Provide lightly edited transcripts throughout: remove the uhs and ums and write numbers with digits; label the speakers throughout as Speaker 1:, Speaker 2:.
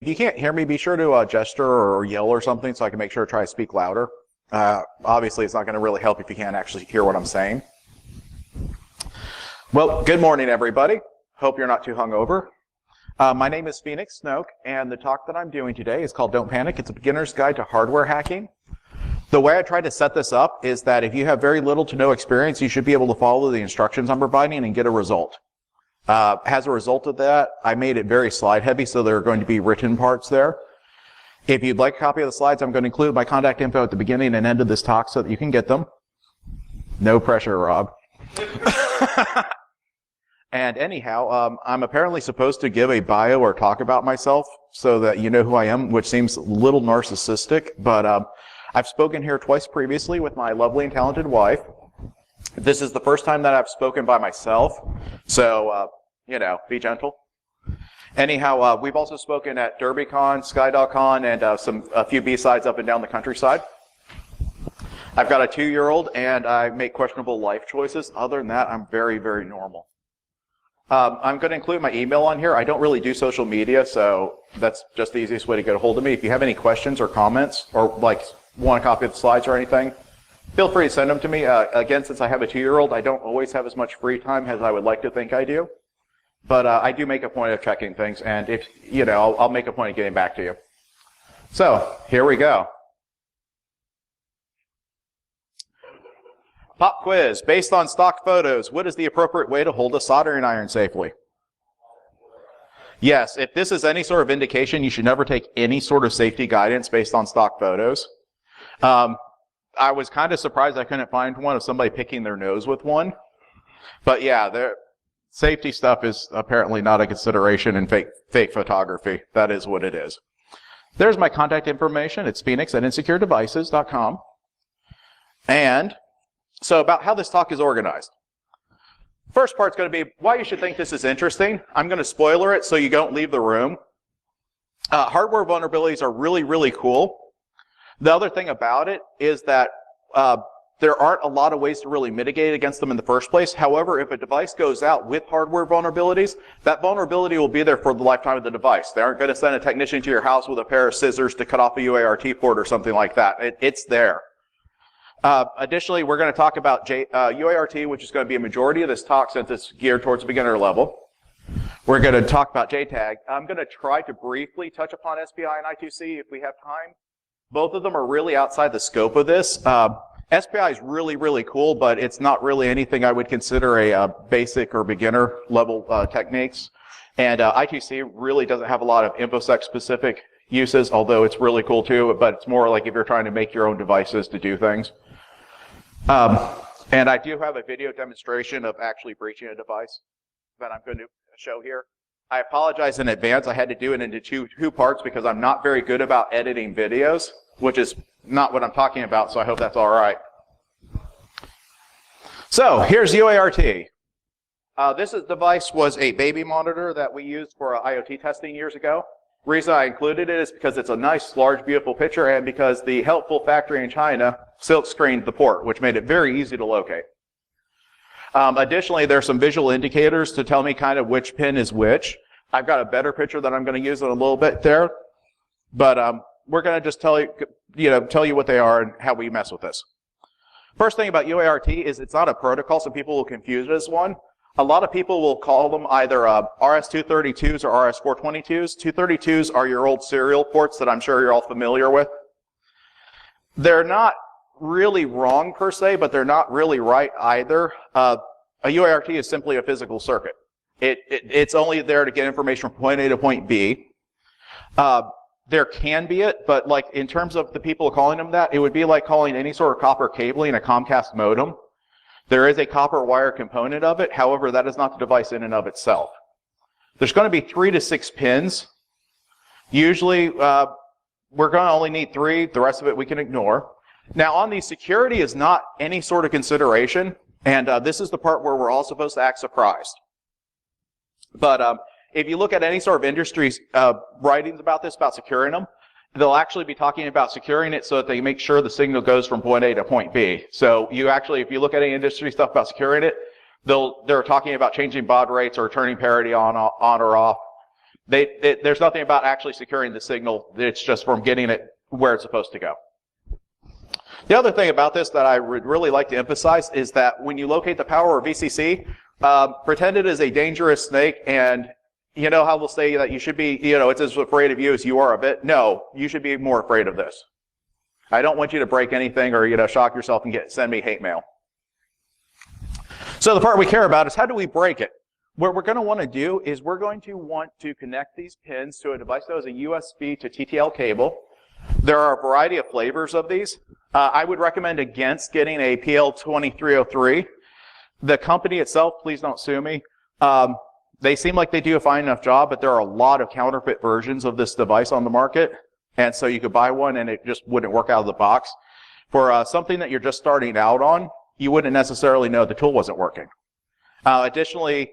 Speaker 1: you can't hear me, be sure to gesture or yell or something so I can make sure to try to speak louder. Obviously, it's not going to really help if you can't actually hear what I'm saying. Well, good morning, everybody. Hope you're not too hungover. My name is Phoenix Snoke, and the talk that I'm doing today is called Don't Panic. It's a beginner's guide to hardware hacking. The way I tried to set this up is that if you have very little to no experience, you should be able to follow the instructions I'm providing and get a result. As a result of that, I made it very slide heavy, so there are going to be written parts there. If you'd like a copy of the slides, I'm going to include my contact info at the beginning and end of this talk so that you can get them. No pressure, Rob. And anyhow, I'm apparently supposed to give a bio or talk about myself so that you know who I am, which seems a little narcissistic, but I've spoken here twice previously with my lovely and talented wife. This is the first time that I've spoken by myself, so, you know, be gentle. Anyhow, we've also spoken at DerbyCon, SkyDogCon, and a few B-sides up and down the countryside. I've got a 2-year-old, and I make questionable life choices. Other than that, I'm very, very normal. I'm going to include my email on here. I don't really do social media, so that's just the easiest way to get a hold of me. If you have any questions or comments, or like want a copy of the slides or anything, feel free to send them to me. Again, since I have a 2-year-old, I don't always have as much free time as I would like to think I do. But I do make a point of checking things, and if you know, I'll make a point of getting back to you. So here we go. Pop quiz. Based on stock photos, what is the appropriate way to hold a soldering iron safely? Yes, if this is any sort of indication, you should never take any sort of safety guidance based on stock photos. I was kind of surprised I couldn't find one of somebody picking their nose with one. But yeah, their safety stuff is apparently not a consideration in fake photography. That is what it is. There's my contact information. It's phoenix@insecuredevices.com. And so about how this talk is organized. First part's going to be why you should think this is interesting. I'm going to spoiler it so you don't leave the room. Hardware vulnerabilities are really, really cool. The other thing about it is that there aren't a lot of ways to really mitigate against them in the first place. However, if a device goes out with hardware vulnerabilities, that vulnerability will be there for the lifetime of the device. They aren't going to send a technician to your house with a pair of scissors to cut off a UART port or something like that. It's there. Additionally, we're going to talk about UART, which is going to be a majority of this talk since it's geared towards the beginner level. We're going to talk about JTAG. I'm going to try to briefly touch upon SPI and I2C if we have time. Both of them are really outside the scope of this. SPI is really, really cool, but it's not really anything I would consider a basic or beginner level techniques. And I2C really doesn't have a lot of InfoSec specific uses, although it's really cool too, but it's more like if you're trying to make your own devices to do things. And I do have a video demonstration of actually breaching a device that I'm going to show here. I apologize in advance. I had to do it into two parts because I'm not very good about editing videos, which is not what I'm talking about, so I hope that's all right. So here's UART. This device was a baby monitor that we used for IoT testing years ago. The reason I included it is because it's a nice, large, beautiful picture and because the helpful factory in China silk screened the port, which made it very easy to locate. Additionally, there are some visual indicators to tell me kind of which pin is which. I've got a better picture that I'm going to use in a little bit there, but we're going to just tell you what they are and how we mess with this. First thing about UART is it's not a protocol, so people will confuse it as one. A lot of people will call them either RS-232s or RS-422s. 232s are your old serial ports that I'm sure you're all familiar with. They're not really wrong per se, but they're not really right either. A UART is simply a physical circuit. It's only there to get information from point A to point B. There can be it, but like in terms of the people calling them that, it would be like calling any sort of copper cabling a Comcast modem. There is a copper wire component of it. However, that is not the device in and of itself. There's going to be 3 to 6 pins. Usually, we're going to only need 3. The rest of it we can ignore. Now, on these, security is not any sort of consideration, and this is the part where we're all supposed to act surprised. But if you look at any sort of industry writings about this, about securing them, they'll actually be talking about securing it so that they make sure the signal goes from point A to point B. So you actually, if you look at any industry stuff about securing it, they're talking about changing baud rates or turning parity on or off. There's nothing about actually securing the signal. It's just from getting it where it's supposed to go. The other thing about this that I would really like to emphasize is that when you locate the power or VCC, pretend it is a dangerous snake, and you know how we'll say that you should be, it's as afraid of you as you are of it. No, you should be more afraid of this. I don't want you to break anything or, shock yourself and send me hate mail. So the part we care about is how do we break it? What we're going to want to do is we're going to want to connect these pins to a device that has a USB to TTL cable. There are a variety of flavors of these. I would recommend against getting a PL2303. The company itself, please don't sue me. They seem like they do a fine enough job, but there are a lot of counterfeit versions of this device on the market. And so you could buy one and it just wouldn't work out of the box. For something that you're just starting out on, you wouldn't necessarily know the tool wasn't working. Additionally,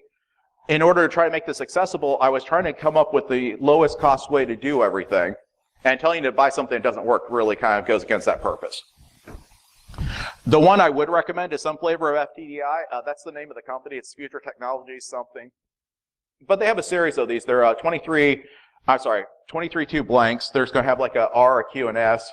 Speaker 1: in order to try to make this accessible, I was trying to come up with the lowest cost way to do everything. And telling you to buy something that doesn't work really kind of goes against that purpose. The one I would recommend is some flavor of FTDI. That's the name of the company. It's Future Technologies something. But they have a series of these. They're 23 blanks. There's going to have like a R, a Q, and S.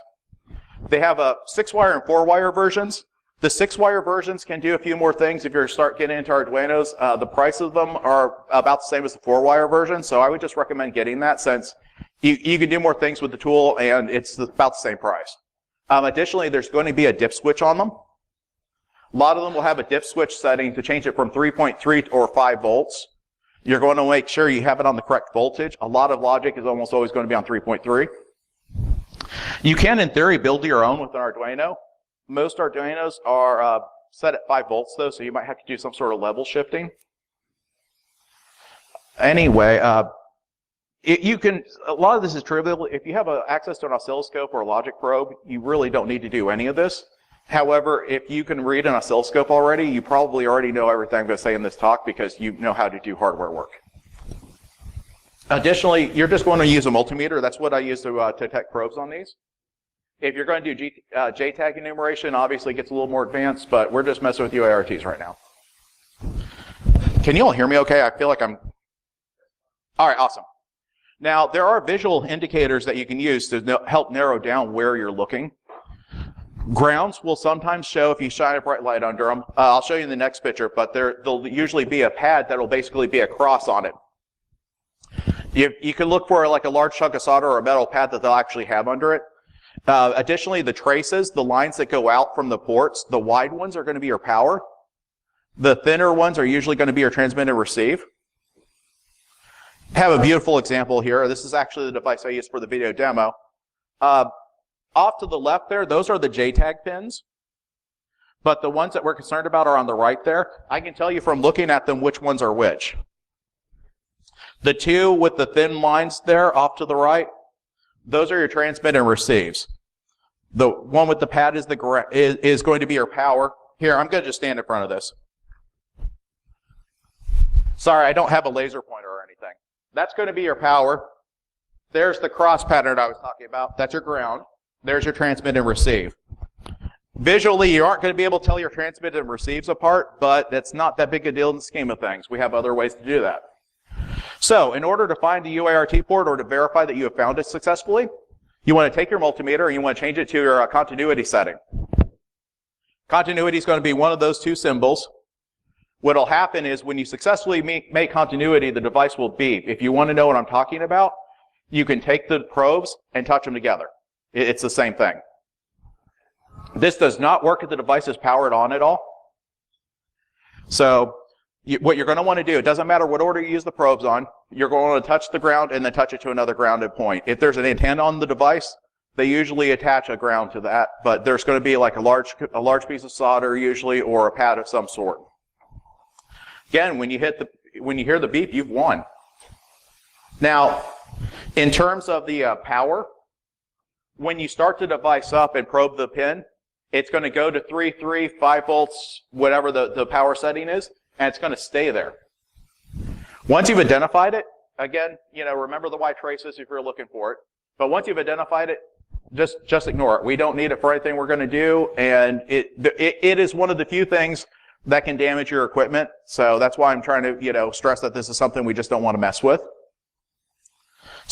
Speaker 1: They have a 6-wire and 4-wire versions. The 6-wire versions can do a few more things if you start getting into Arduinos. The price of them are about the same as the 4-wire version, so I would just recommend getting that since you can do more things with the tool and it's about the same price. Additionally, there's going to be a dip switch on them. A lot of them will have a dip switch setting to change it from 3.3 or 5 volts. You're going to make sure you have it on the correct voltage. A lot of logic is almost always going to be on 3.3. You can, in theory, build your own with an Arduino. Most Arduinos are set at 5 volts, though, so you might have to do some sort of level shifting. Anyway, a lot of this is trivial. If you have access to an oscilloscope or a logic probe, you really don't need to do any of this. However, if you can read an oscilloscope already, you probably already know everything I'm going to say in this talk because you know how to do hardware work. Additionally, you're just going to use a multimeter. That's what I use to detect probes on these. If you're going to do JTAG enumeration, obviously it gets a little more advanced, but we're just messing with UARTs right now. Can you all hear me okay? I feel like I'm... All right, awesome. Now, there are visual indicators that you can use to help narrow down where you're looking. Grounds will sometimes show if you shine a bright light under them. I'll show you in the next picture, but there'll usually be a pad that'll basically be a cross on it. You can look for like a large chunk of solder or a metal pad that they'll actually have under it. Additionally, the traces, the lines that go out from the ports, the wide ones are going to be your power. The thinner ones are usually going to be your transmit and receive. I have a beautiful example here. This is actually the device I used for the video demo. Off to the left there, those are the JTAG pins. But the ones that we're concerned about are on the right there. I can tell you from looking at them which ones are which. The two with the thin lines there off to the right, those are your transmit and receives. The one with the pad is going to be your power. Here, I'm going to just stand in front of this. Sorry, I don't have a laser pointer or anything. That's going to be your power. There's the cross pattern I was talking about. That's your ground. There's your transmit and receive. Visually, you aren't going to be able to tell your transmit and receives apart, but that's not that big a deal in the scheme of things. We have other ways to do that. So, in order to find the UART port or to verify that you have found it successfully, you want to take your multimeter and you want to change it to your continuity setting. Continuity is going to be one of those two symbols. What will happen is when you successfully make continuity, the device will beep. If you want to know what I'm talking about, you can take the probes and touch them together. It's the same thing. This does not work if the device is powered on at all. So what you're going to want to do, it doesn't matter what order you use the probes on, you're going to touch the ground and then touch it to another grounded point. If there's an antenna on the device, they usually attach a ground to that, but there's going to be like a large piece of solder usually or a pad of some sort. Again, when you hear the beep, you've won. Now, in terms of the power, when you start the device up and probe the pin, it's going to go to 3, 5 volts, whatever the power setting is, and it's going to stay there. Once you've identified it, again, remember the white traces if you're looking for it. But once you've identified it, just ignore it. We don't need it for anything we're going to do, and it is one of the few things that can damage your equipment. So that's why I'm trying to, stress that this is something we just don't want to mess with.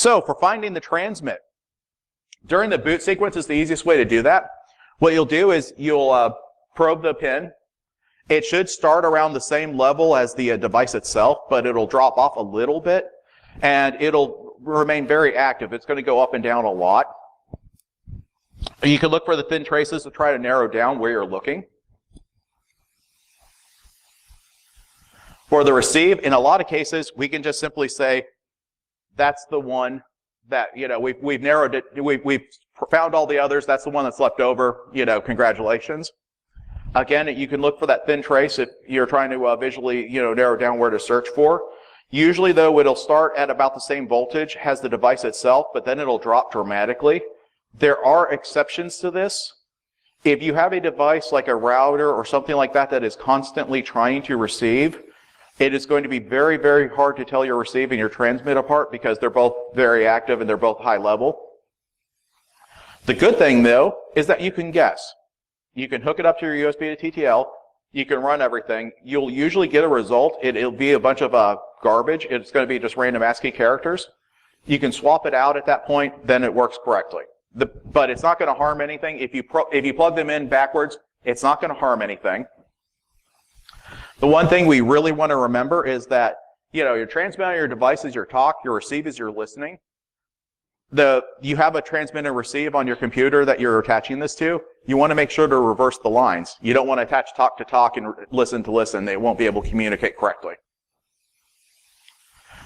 Speaker 1: So for finding the transmit, during the boot sequence is the easiest way to do that. What you'll do is you'll probe the pin. It should start around the same level as the device itself, but it'll drop off a little bit, and it'll remain very active. It's going to go up and down a lot. You can look for the thin traces to try to narrow down where you're looking. For the receive, in a lot of cases, we can just simply say, that's the one that, we've narrowed it, we've found all the others, that's the one that's left over, congratulations. Again, you can look for that thin trace if you're trying to visually, narrow down where to search for. Usually, though, it'll start at about the same voltage as the device itself, but then it'll drop dramatically. There are exceptions to this. If you have a device like a router or something like that that is constantly trying to receive, it is going to be very, very hard to tell your receive and your transmit apart because they're both very active and they're both high level. The good thing, though, is that you can guess. You can hook it up to your USB to TTL. You can run everything. You'll usually get a result. It'll be a bunch of garbage. It's going to be just random ASCII characters. You can swap it out at that point, then it works correctly. But it's not going to harm anything. If you plug them in backwards, it's not going to harm anything. The one thing we really want to remember is that, your transmit on your device is your talk, your receive is your listening. You have a transmit and receive on your computer that you're attaching this to. You want to make sure to reverse the lines. You don't want to attach talk to talk and listen to listen. They won't be able to communicate correctly.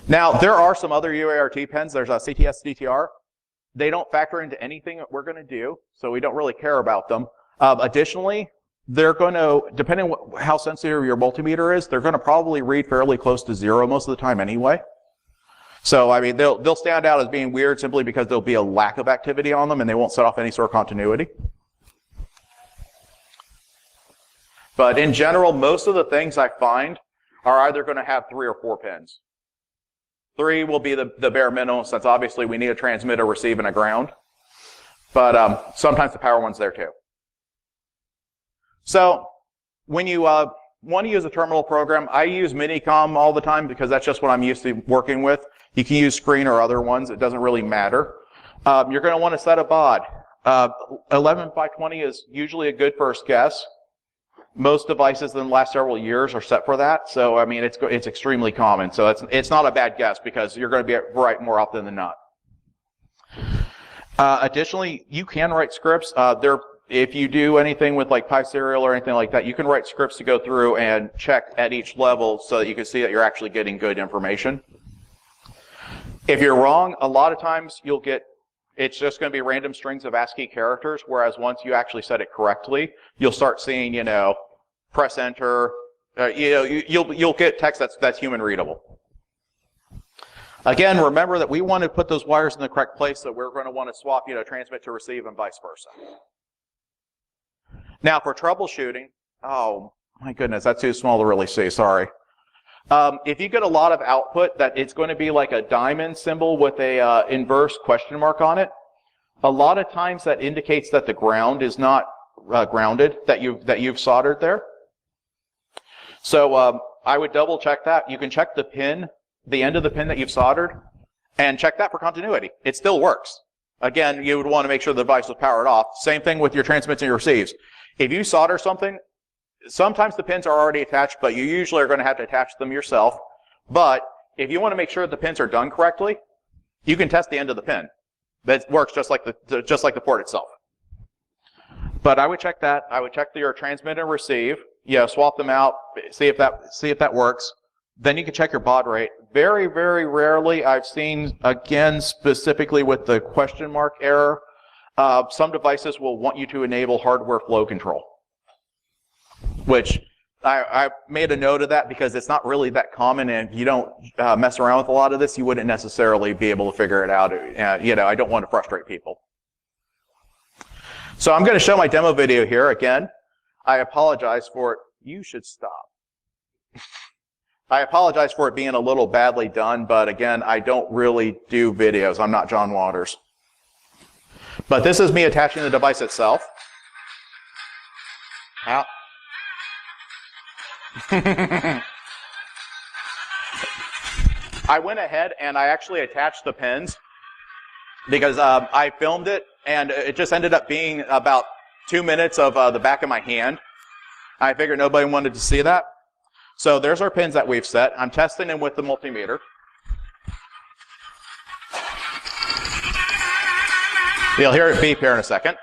Speaker 1: Now, there are some other UART pens. There's a CTS DTR. They don't factor into anything that we're going to do, so we don't really care about them. Additionally, they're going to, depending on how sensitive your multimeter is, they're going to probably read fairly close to 0 most of the time anyway. So, I mean, they'll stand out as being weird simply because there'll be a lack of activity on them and they won't set off any sort of continuity. But in general, most of the things I find are either going to have 3 or 4 pins. 3 will be the bare minimum, since obviously we need a transmit, a receive, and a ground. But sometimes the power one's there too. So when you want to use a terminal program, I use Minicom all the time because that's just what I'm used to working with. You can use Screen or other ones. It doesn't really matter. You're going to want to set a baud. 11520 is usually a good first guess. Most devices in the last several years are set for that. So, I mean, it's extremely common. So it's not a bad guess because you're going to be right more often than not. Additionally, you can write scripts. If you do anything with like PySerial or anything like that, you can write scripts to go through and check at each level so that you can see that you're actually getting good information. If you're wrong, a lot of times it's just going to be random strings of ASCII characters, whereas once you actually set it correctly, you'll start seeing, press enter, you'll get text that's human readable. Again, remember that we want to put those wires in the correct place, so we're going to want to swap, transmit to receive and vice versa. Now, for troubleshooting, oh my goodness, that's too small to really see, sorry. If you get a lot of output that it's going to be like a diamond symbol with a inverse question mark on it, a lot of times that indicates that the ground is not grounded, that you've soldered there. So I would double check that. You can check the pin, the end of the pin that you've soldered, and check that for continuity. It still works. Again, you would want to make sure the device is powered off. Same thing with your transmits and your receives. If you solder something, sometimes the pins are already attached, but you usually are going to have to attach them yourself. But if you want to make sure the pins are done correctly, you can test the end of the pin. That works just like the port itself. But I would check that. I would check your transmit and receive. Swap them out. See if that works. Then you can check your baud rate. Very, very rarely I've seen, again, specifically with the question mark error, some devices will want you to enable hardware flow control, which I made a note of that because it's not really that common, and if you don't mess around with a lot of this, you wouldn't necessarily be able to figure it out. I don't want to frustrate people. So I'm going to show my demo video here again. I apologize for it. You should stop. I apologize for it being a little badly done, but again, I don't really do videos. I'm not John Waters. But this is me attaching the device itself. Ow. I went ahead and I actually attached the pins because I filmed it, and it just ended up being about 2 minutes of the back of my hand. I figured nobody wanted to see that. So there's our pins that we've set. I'm testing them with the multimeter. You'll hear it beep here in a second.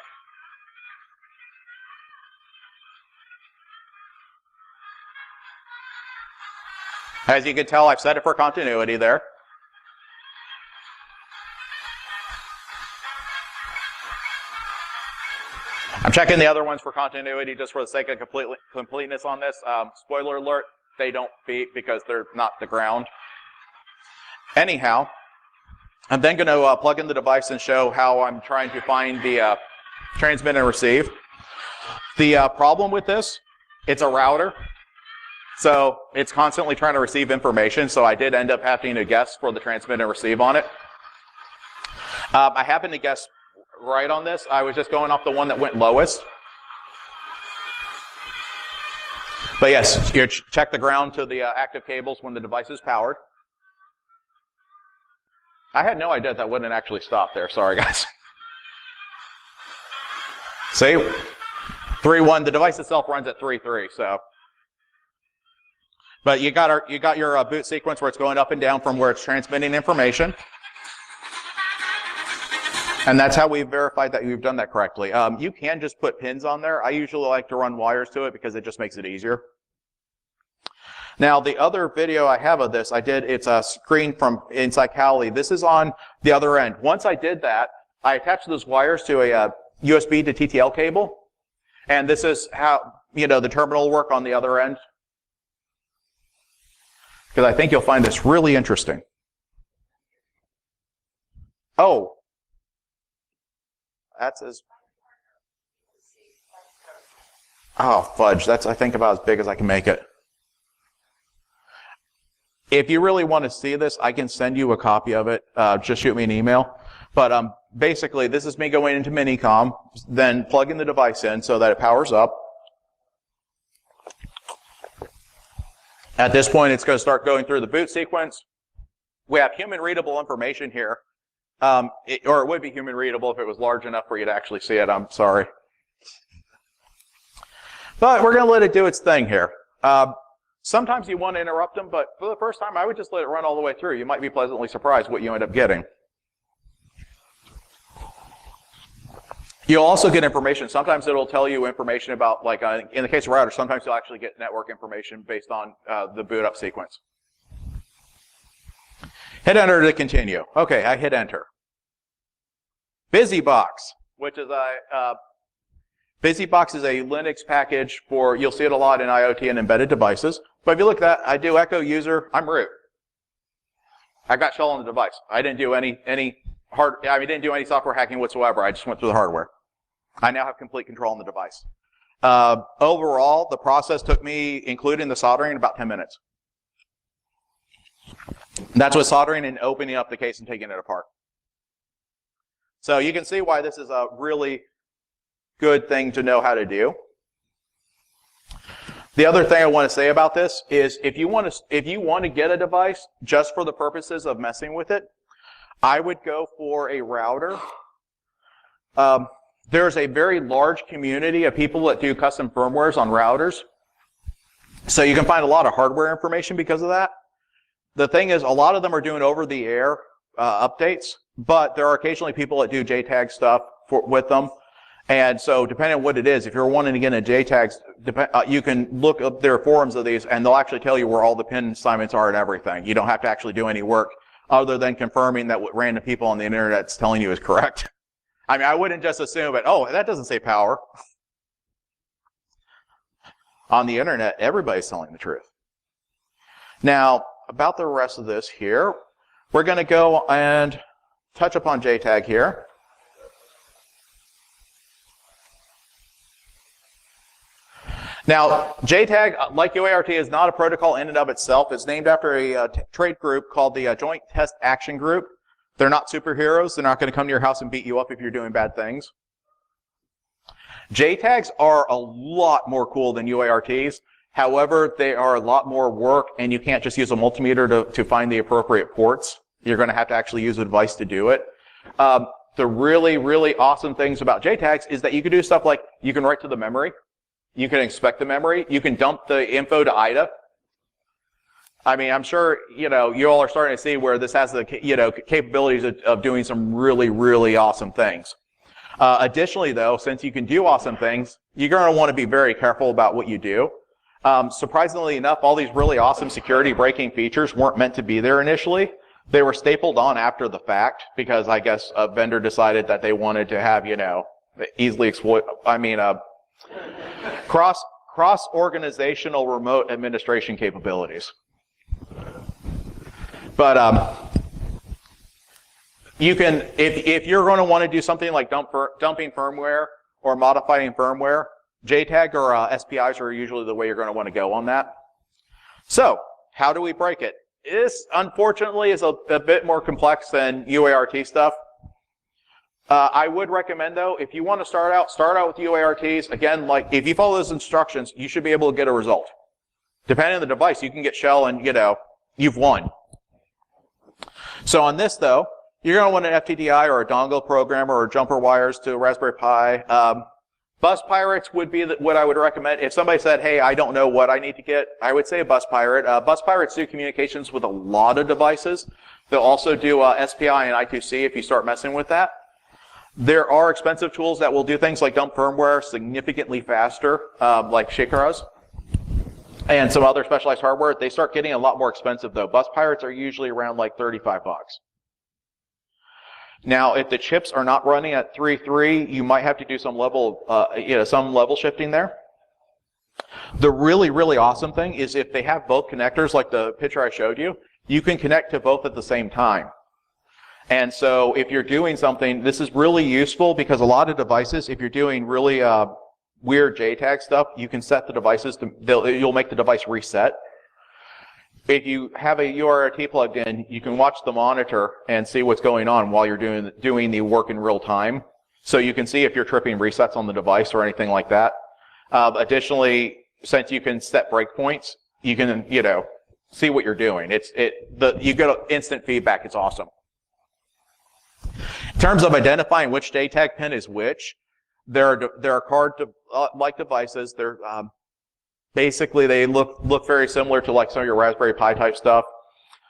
Speaker 1: As you can tell, I've set it for continuity there. I'm checking the other ones for continuity just for the sake of completeness on this. Spoiler alert, they don't beep because they're not the ground. Anyhow, I'm then going to plug in the device and show how I'm trying to find the transmit and receive. The problem with this, it's a router, so it's constantly trying to receive information, so I did end up having to guess for the transmit and receive on it. I happened to guess right on this. I was just going off the one that went lowest. But yes, you check the ground to the active cables when the device is powered. I had no idea that wouldn't actually stop there. Sorry, guys. See? 3.1. The device itself runs at 3.3, so. But you got your boot sequence where it's going up and down from where it's transmitting information. And that's how we verified that you've done that correctly. You can just put pins on there. I usually like to run wires to it because it just makes it easier. Now, the other video I have of this, it's a screen from inside Cali. This is on the other end. Once I did that, I attached those wires to a USB to TTL cable. And this is how, the terminal will work on the other end. Because I think you'll find this really interesting. Oh. That's as... Oh, fudge. That's, I think, about as big as I can make it. If you really want to see this, I can send you a copy of it. Just shoot me an email. But basically, this is me going into Minicom, then plugging the device in so that it powers up. At this point, it's going to start going through the boot sequence. We have human-readable information here. Or it would be human-readable if it was large enough for you to actually see it. I'm sorry. But we're going to let it do its thing here. Sometimes you want to interrupt them, but for the first time, I would just let it run all the way through. You might be pleasantly surprised what you end up getting. You'll also get information. Sometimes it'll tell you information about, like in the case of routers, sometimes you'll actually get network information based on the boot up sequence. Hit enter to continue. Okay, I hit enter. BusyBox, which is BusyBox is a Linux package for, you'll see it a lot in IoT and embedded devices. But if you look at that, I do echo user, I'm root. I got shell on the device. I didn't do any didn't do any software hacking whatsoever. I just went through the hardware. I now have complete control on the device. Overall, the process took me, including the soldering, about 10 minutes. That's with soldering and opening up the case and taking it apart. So you can see why this is a really good thing to know how to do. The other thing I want to say about this is if you want to get a device just for the purposes of messing with it, I would go for a router. There's a very large community of people that do custom firmwares on routers. So you can find a lot of hardware information because of that. The thing is, a lot of them are doing over-the-air updates, but there are occasionally people that do JTAG stuff with them. And so depending on what it is, if you're wanting to get into JTAGs, you can look up their forums of these, and they'll actually tell you where all the pin assignments are and everything. You don't have to actually do any work other than confirming that what random people on the internet's telling you is correct. I mean, I wouldn't just assume it, oh, that doesn't say power. On the internet, everybody's telling the truth. Now, about the rest of this here, we're going to go and touch upon JTAG here. Now, JTAG, like UART, is not a protocol in and of itself. It's named after a trade group called the Joint Test Action Group. They're not superheroes. They're not going to come to your house and beat you up if you're doing bad things. JTAGs are a lot more cool than UARTs. However, they are a lot more work, and you can't just use a multimeter to find the appropriate ports. You're going to have to actually use a device to do it. The really, really awesome things about JTAGs is that you can do stuff like you can write to the memory, you can inspect the memory, you can dump the info to IDA. I mean, I'm sure, you all are starting to see where this has the, capabilities of doing some really, really awesome things. Additionally, though, since you can do awesome things, you're going to want to be very careful about what you do. Surprisingly enough, all these really awesome security breaking features weren't meant to be there initially. They were stapled on after the fact because I guess a vendor decided that they wanted to have, easily exploit, cross-organizational remote administration capabilities. But you can, if you're going to want to do something like dumping firmware or modifying firmware, JTAG or SPIs are usually the way you're going to want to go on that. So, how do we break it? This, unfortunately, is a bit more complex than UART stuff. I would recommend, though, if you want to start out with UARTs. Again, like if you follow those instructions, you should be able to get a result. Depending on the device, you can get shell and, you've won. So on this, though, you're going to want an FTDI or a dongle programmer or jumper wires to a Raspberry Pi. Bus Pirates would be what I would recommend. If somebody said, hey, I don't know what I need to get, I would say a Bus Pirate. Bus Pirates do communications with a lot of devices. They'll also do SPI and I2C if you start messing with that. There are expensive tools that will do things like dump firmware significantly faster, like Shikaras, and some other specialized hardware. They start getting a lot more expensive, though. Bus Pirates are usually around like $35. Now, if the chips are not running at 3.3, you might have to do some level, some level shifting there. The really, really awesome thing is if they have both connectors, like the picture I showed you, you can connect to both at the same time. And so, if you're doing something, this is really useful because a lot of devices, if you're doing really weird JTAG stuff, you can set the devices to, you'll make the device reset. If you have a UART plugged in, you can watch the monitor and see what's going on while you're doing the work in real time. So you can see if you're tripping resets on the device or anything like that. Additionally, since you can set breakpoints, you can, see what you're doing. You get instant feedback. It's awesome. In terms of identifying which JTAG pin is which, there are card-like devices. They're basically, they look very similar to like some of your Raspberry Pi type stuff.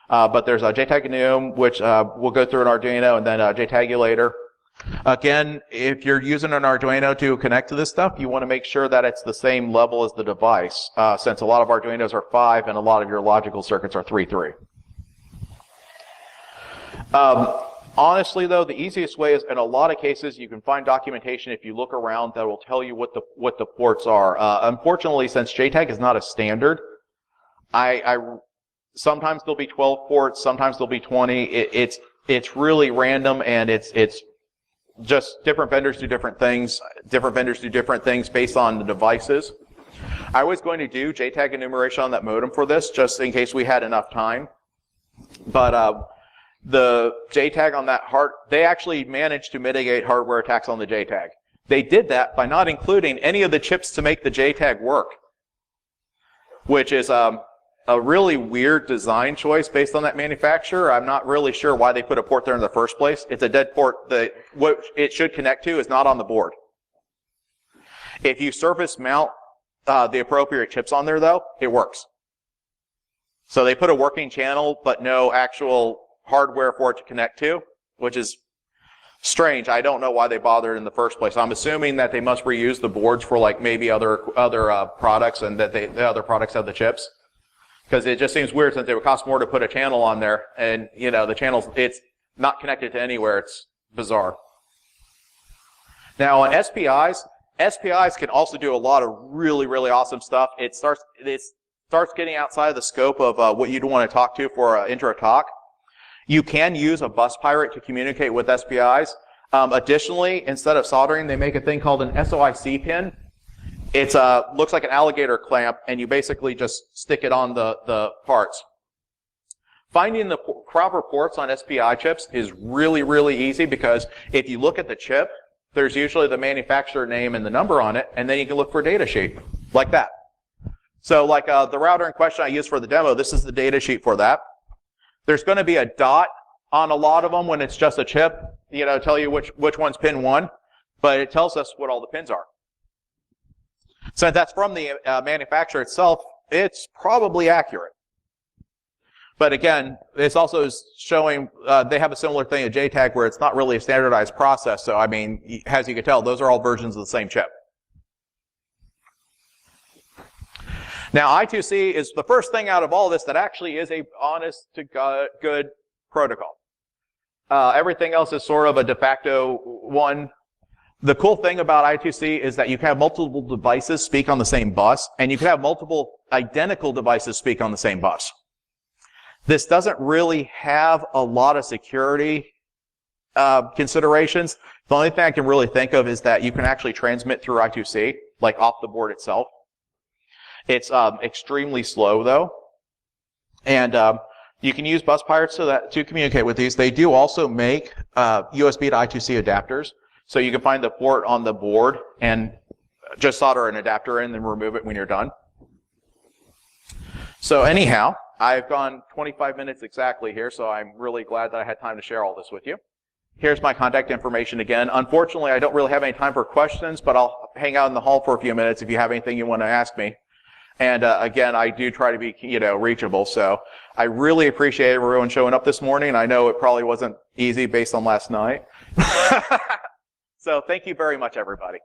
Speaker 1: But there's a JTAG GNOME, which we'll go through an Arduino, and then a JTAGulator. Again, if you're using an Arduino to connect to this stuff, you want to make sure that it's the same level as the device, since a lot of Arduinos are 5 and a lot of your logical circuits are 3.3. Honestly, though, the easiest way is, in a lot of cases, you can find documentation if you look around that will tell you what the ports are. Unfortunately, since JTAG is not a standard, sometimes there'll be 12 ports, sometimes there'll be 20. It's really random, and it's just different vendors do different things. Different vendors do different things based on the devices. I was going to do JTAG enumeration on that modem for this, just in case we had enough time, but the JTAG on that they actually managed to mitigate hardware attacks on the JTAG. They did that by not including any of the chips to make the JTAG work, which is a really weird design choice based on that manufacturer. I'm not really sure why they put a port there in the first place. It's a dead port. What it should connect to is not on the board. If you surface mount the appropriate chips on there, though, it works. So they put a working channel, but no actual hardware for it to connect to, which is strange. I don't know why they bothered in the first place. I'm assuming that they must reuse the boards for like maybe other products, and that the other products have the chips. Because it just seems weird, since it would cost more to put a channel on there, and the channels, it's not connected to anywhere. It's bizarre. Now on SPIs can also do a lot of really, really awesome stuff. It starts getting outside of the scope of what you'd want to talk to for an intro talk. You can use a Bus Pirate to communicate with SPIs. Additionally, instead of soldering, they make a thing called an SOIC pin. It looks like an alligator clamp, and you basically just stick it on the parts. Finding the proper ports on SPI chips is really, really easy, because if you look at the chip, there's usually the manufacturer name and the number on it, and then you can look for data sheet, like that. So like the router in question I used for the demo, this is the data sheet for that. There's going to be a dot on a lot of them when it's just a chip. tell you which one's pin 1, but it tells us what all the pins are. Since that's from the manufacturer itself, it's probably accurate. But again, it's also showing they have a similar thing at JTAG where it's not really a standardized process. So, I mean, as you can tell, those are all versions of the same chip. Now, I2C is the first thing out of all this that actually is a honest to good protocol. Everything else is sort of a de facto one. The cool thing about I2C is that you can have multiple devices speak on the same bus, and you can have multiple identical devices speak on the same bus. This doesn't really have a lot of security considerations. The only thing I can really think of is that you can actually transmit through I2C, like off the board itself. It's extremely slow, though. And you can use bus pirates to communicate with these. They do also make USB to I2C adapters. So you can find the port on the board and just solder an adapter in and remove it when you're done. So anyhow, I've gone 25 minutes exactly here, so I'm really glad that I had time to share all this with you. Here's my contact information again. Unfortunately, I don't really have any time for questions, but I'll hang out in the hall for a few minutes if you have anything you want to ask me. And again, I do try to be, reachable. So I really appreciate everyone showing up this morning. I know it probably wasn't easy based on last night. So thank you very much, everybody.